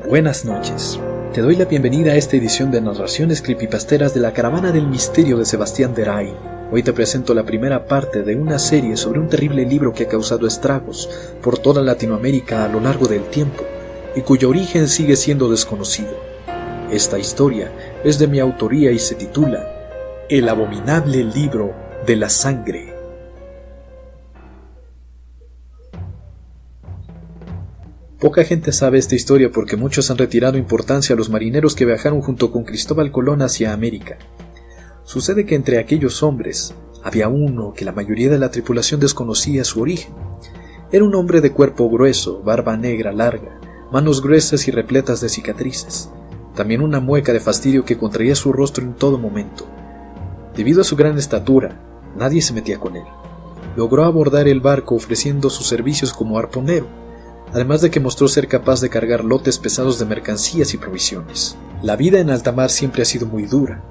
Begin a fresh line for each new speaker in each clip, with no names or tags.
Buenas noches. Te doy la bienvenida a esta edición de narraciones creepypasteras de la Caravana del Misterio de Sebastián Deray. Hoy te presento la primera parte de una serie sobre un terrible libro que ha causado estragos por toda Latinoamérica a lo largo del tiempo y cuyo origen sigue siendo desconocido. Esta historia es de mi autoría y se titula El abominable libro de la sangre. Poca gente sabe esta historia porque muchos han retirado importancia a los marineros que viajaron junto con Cristóbal Colón hacia América. Sucede que entre aquellos hombres había uno que la mayoría de la tripulación desconocía su origen. Era un hombre de cuerpo grueso, barba negra larga, manos gruesas y repletas de cicatrices. También una mueca de fastidio que contraía su rostro en todo momento. Debido a su gran estatura, nadie se metía con él. Logró abordar el barco ofreciendo sus servicios como arponero, además de que mostró ser capaz de cargar lotes pesados de mercancías y provisiones. La vida en alta mar siempre ha sido muy dura,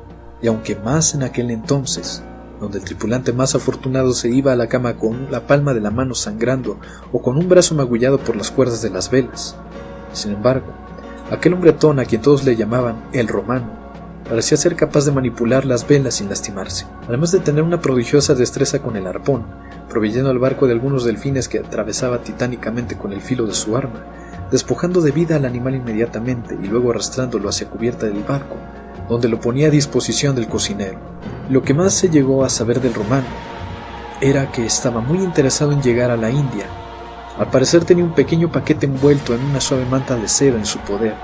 y aunque más en aquel entonces, donde el tripulante más afortunado se iba a la cama con la palma de la mano sangrando o con un brazo magullado por las cuerdas de las velas. Sin embargo, aquel hombretón a quien todos le llamaban el Romano, parecía ser capaz de manipular las velas sin lastimarse, además de tener una prodigiosa destreza con el arpón, proveyendo al barco de algunos delfines que atravesaba titánicamente con el filo de su arma, despojando de vida al animal inmediatamente y luego arrastrándolo hacia cubierta del barco, donde lo ponía a disposición del cocinero. Lo que más se llegó a saber del Romano era que estaba muy interesado en llegar a la India. Al parecer tenía un pequeño paquete envuelto en una suave manta de seda en su poder,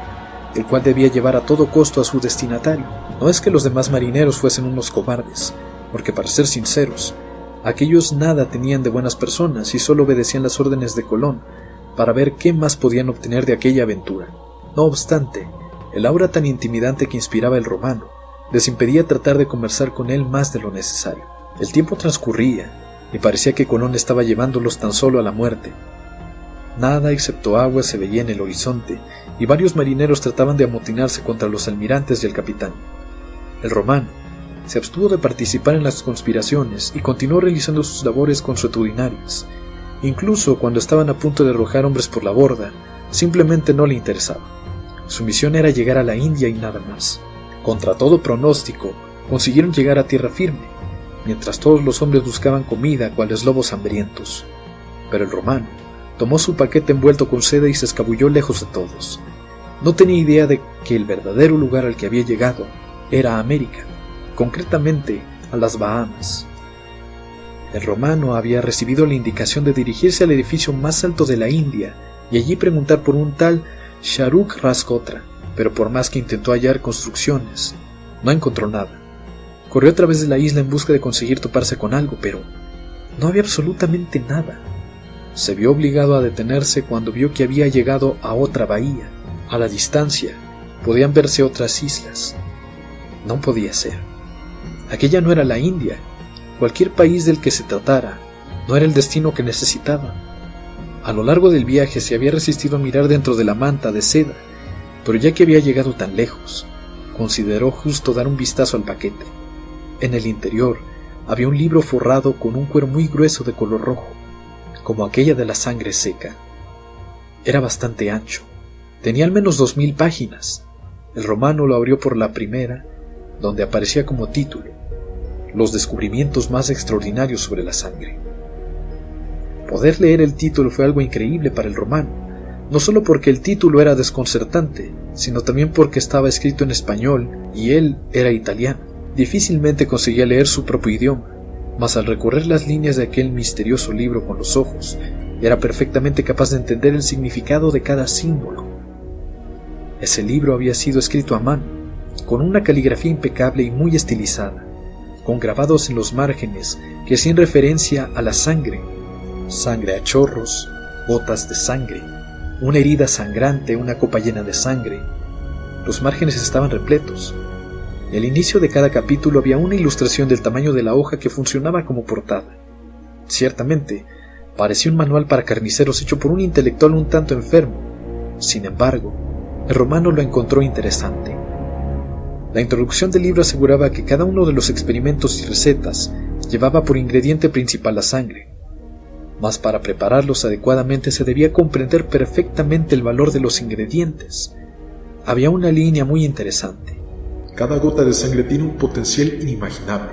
el cual debía llevar a todo costo a su destinatario. No es que los demás marineros fuesen unos cobardes, porque para ser sinceros, aquellos nada tenían de buenas personas y solo obedecían las órdenes de Colón para ver qué más podían obtener de aquella aventura. No obstante, el aura tan intimidante que inspiraba el Romano les impedía tratar de conversar con él más de lo necesario. El tiempo transcurría y parecía que Colón estaba llevándolos tan solo a la muerte. Nada excepto agua se veía en el horizonte y varios marineros trataban de amotinarse contra los almirantes y el capitán. El Romano se abstuvo de participar en las conspiraciones y continuó realizando sus labores consuetudinarias. Incluso cuando estaban a punto de arrojar hombres por la borda, simplemente no le interesaba. Su misión era llegar a la India y nada más. Contra todo pronóstico, consiguieron llegar a tierra firme, mientras todos los hombres buscaban comida cuales lobos hambrientos. Pero el Romano tomó su paquete envuelto con seda y se escabulló lejos de todos. No tenía idea de que el verdadero lugar al que había llegado era América, concretamente a las Bahamas. El Romano había recibido la indicación de dirigirse al edificio más alto de la India y allí preguntar por un tal Shahrukh Raskotra, pero por más que intentó hallar construcciones, no encontró nada. Corrió a través de la isla en busca de conseguir toparse con algo, pero no había absolutamente nada. Se vio obligado a detenerse cuando vio que había llegado a otra bahía. A la distancia podían verse otras islas. No podía ser. Aquella no era la India. Cualquier país del que se tratara no era el destino que necesitaba. A lo largo del viaje se había resistido a mirar dentro de la manta de seda, pero ya que había llegado tan lejos, consideró justo dar un vistazo al paquete. En el interior había un libro forrado con un cuero muy grueso de color rojo, como aquella de la sangre seca. Era bastante ancho, tenía al menos 2000 páginas. El Romano lo abrió por la primera, donde aparecía como título: Los descubrimientos más extraordinarios sobre la sangre. Poder leer el título fue algo increíble para el Romano, no solo porque el título era desconcertante, sino también porque estaba escrito en español y él era italiano. Difícilmente conseguía leer su propio idioma, mas al recorrer las líneas de aquel misterioso libro con los ojos, era perfectamente capaz de entender el significado de cada símbolo. Ese libro había sido escrito a mano, con una caligrafía impecable y muy estilizada, con grabados en los márgenes que hacían referencia a la sangre. Sangre a chorros, gotas de sangre, una herida sangrante, una copa llena de sangre. Los márgenes estaban repletos. Al inicio de cada capítulo había una ilustración del tamaño de la hoja que funcionaba como portada. Ciertamente, parecía un manual para carniceros hecho por un intelectual un tanto enfermo. Sin embargo, el Romano lo encontró interesante. La introducción del libro aseguraba que cada uno de los experimentos y recetas llevaba por ingrediente principal la sangre. Mas para prepararlos adecuadamente se debía comprender perfectamente el valor de los ingredientes, había una línea muy interesante.
Cada gota de sangre tiene un potencial inimaginable.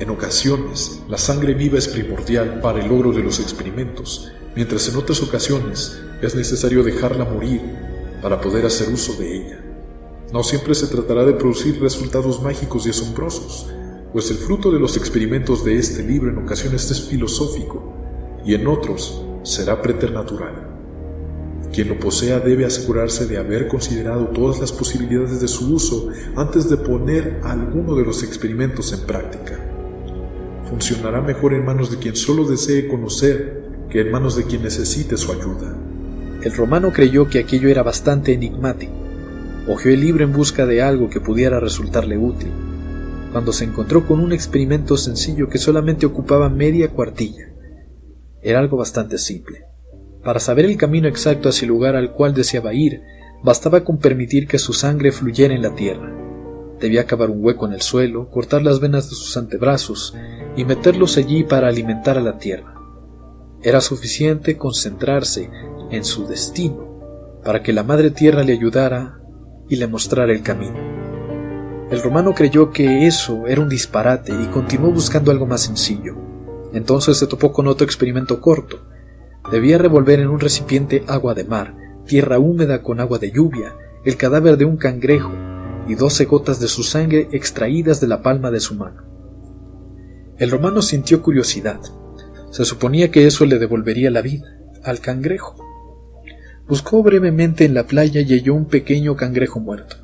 En ocasiones, la sangre viva es primordial para el logro de los experimentos, mientras en otras ocasiones es necesario dejarla morir para poder hacer uso de ella. No siempre se tratará de producir resultados mágicos y asombrosos, pues el fruto de los experimentos de este libro en ocasiones es filosófico y en otros será preternatural. Quien lo posea debe asegurarse de haber considerado todas las posibilidades de su uso antes de poner alguno de los experimentos en práctica. Funcionará mejor en manos de quien solo desee conocer que en manos de quien necesite su ayuda.
El romano creyó que aquello era bastante enigmático. Hojeó el libro en busca de algo que pudiera resultarle útil, cuando se encontró con un experimento sencillo que solamente ocupaba media cuartilla. Era algo bastante simple. Para saber el camino exacto hacia el lugar al cual deseaba ir, bastaba con permitir que su sangre fluyera en la tierra. Debía cavar un hueco en el suelo, cortar las venas de sus antebrazos y meterlos allí para alimentar a la tierra. Era suficiente concentrarse en su destino para que la madre tierra le ayudara y le mostrara el camino. El romano creyó que eso era un disparate y continuó buscando algo más sencillo. Entonces se topó con otro experimento corto. Debía revolver en un recipiente agua de mar, tierra húmeda con agua de lluvia, el cadáver de un cangrejo y 12 gotas de su sangre extraídas de la palma de su mano. El romano sintió curiosidad. Se suponía que eso le devolvería la vida al cangrejo. Buscó brevemente en la playa y halló un pequeño cangrejo muerto.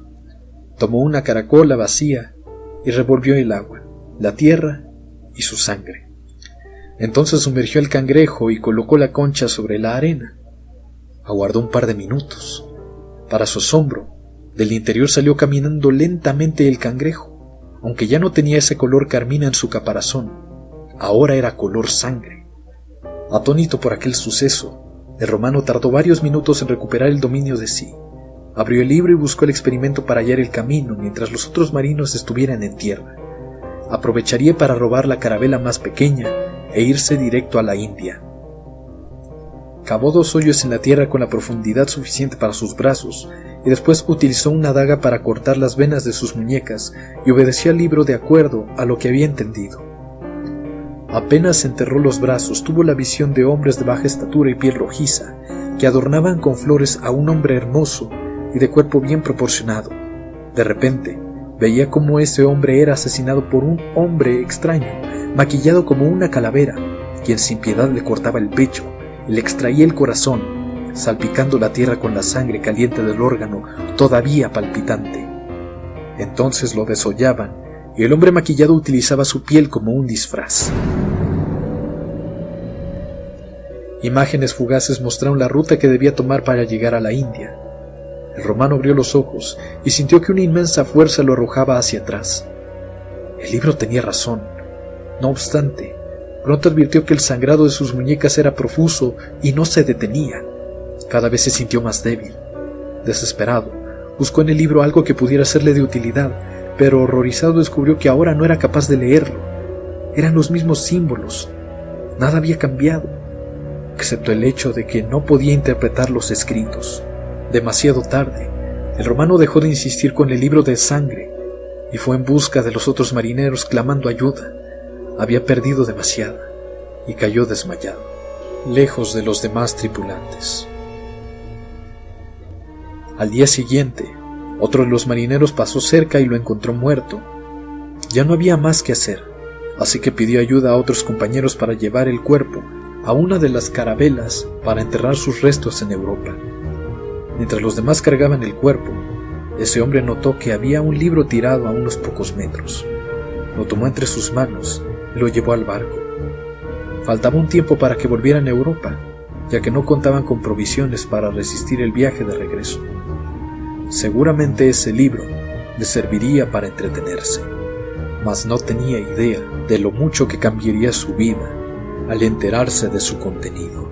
Tomó una caracola vacía y revolvió el agua, la tierra y su sangre. Entonces sumergió el cangrejo y colocó la concha sobre la arena. Aguardó un par de minutos. Para su asombro, del interior salió caminando lentamente el cangrejo, aunque ya no tenía ese color carmín en su caparazón. Ahora era color sangre. Atónito por aquel suceso, el romano tardó varios minutos en recuperar el dominio de sí. Abrió el libro y buscó el experimento para hallar el camino mientras los otros marinos estuvieran en tierra. Aprovecharía para robar la carabela más pequeña e irse directo a la India. Cavó 2 hoyos en la tierra con la profundidad suficiente para sus brazos y después utilizó una daga para cortar las venas de sus muñecas y obedeció al libro de acuerdo a lo que había entendido. Apenas enterró los brazos, tuvo la visión de hombres de baja estatura y piel rojiza que adornaban con flores a un hombre hermoso y de cuerpo bien proporcionado. De repente, veía cómo ese hombre era asesinado por un hombre extraño, maquillado como una calavera, quien sin piedad le cortaba el pecho y le extraía el corazón, salpicando la tierra con la sangre caliente del órgano todavía palpitante. Entonces lo desollaban y el hombre maquillado utilizaba su piel como un disfraz. Imágenes fugaces mostraron la ruta que debía tomar para llegar a la India. El romano abrió los ojos y sintió que una inmensa fuerza lo arrojaba hacia atrás. El libro tenía razón. No obstante, pronto advirtió que el sangrado de sus muñecas era profuso y no se detenía. Cada vez se sintió más débil. Desesperado, buscó en el libro algo que pudiera serle de utilidad, pero horrorizado descubrió que ahora no era capaz de leerlo. Eran los mismos símbolos. Nada había cambiado, excepto el hecho de que no podía interpretar los escritos. Demasiado tarde, el romano dejó de insistir con el libro de sangre y fue en busca de los otros marineros clamando ayuda. Había perdido demasiado y cayó desmayado, lejos de los demás tripulantes. Al día siguiente, otro de los marineros pasó cerca y lo encontró muerto. Ya no había más que hacer, así que pidió ayuda a otros compañeros para llevar el cuerpo a una de las carabelas para enterrar sus restos en Europa. Mientras los demás cargaban el cuerpo, ese hombre notó que había un libro tirado a unos pocos metros. Lo tomó entre sus manos y lo llevó al barco. Faltaba un tiempo para que volvieran a Europa, ya que no contaban con provisiones para resistir el viaje de regreso. Seguramente ese libro le serviría para entretenerse, mas no tenía idea de lo mucho que cambiaría su vida al enterarse de su contenido.